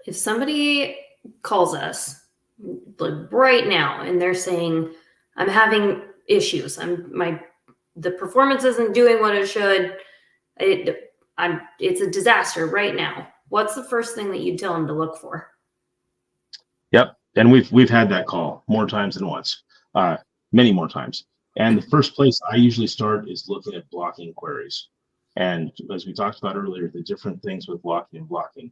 If somebody calls us like right now and they're saying, I'm having issues, the performance isn't doing what it should, it's a disaster right now. What's the first thing that you'd tell them to look for? Yep, and we've had that call more times than once, many more times. And the first place I usually start is looking at blocking queries. And as we talked about earlier, the different things with locking and blocking.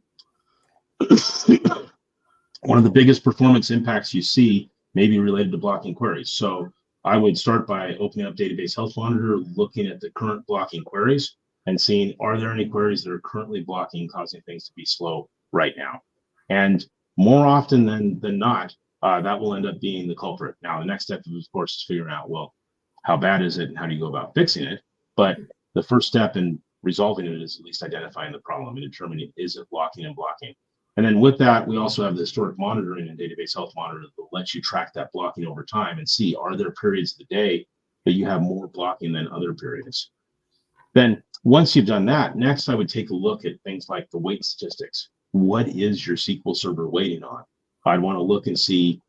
One of the biggest performance impacts you see may be related to blocking queries. So I would start by opening up Database Health Monitor, looking at the current blocking queries and seeing, are there any queries that are currently blocking, causing things to be slow right now? And more often than not, that will end up being the culprit. Now, the next step, of course, is figuring out, well, how bad is it and how do you go about fixing it? But the first step in resolving it is at least identifying the problem and determining, is it blocking and blocking? And then with that, we also have the historic monitoring and Database Health Monitor that lets you track that blocking over time and see, are there periods of the day that you have more blocking than other periods? Then once you've done that, next I would take a look at things like the wait statistics. What is your SQL Server waiting on? I'd want to look and see,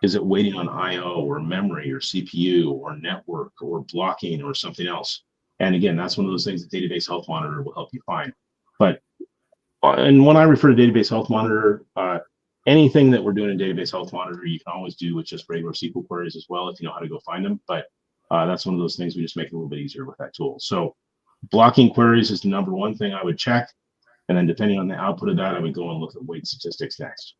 is it waiting on IO or memory or CPU or network or blocking or something else? And again, that's one of those things that Database Health Monitor will help you find. But and when I refer to Database Health Monitor, anything that we're doing in Database Health Monitor, you can always do with just regular SQL queries as well if you know how to go find them. But that's one of those things we just make it a little bit easier with that tool. So blocking queries is the number one thing I would check. And then depending on the output of that, I would go and look at wait statistics next.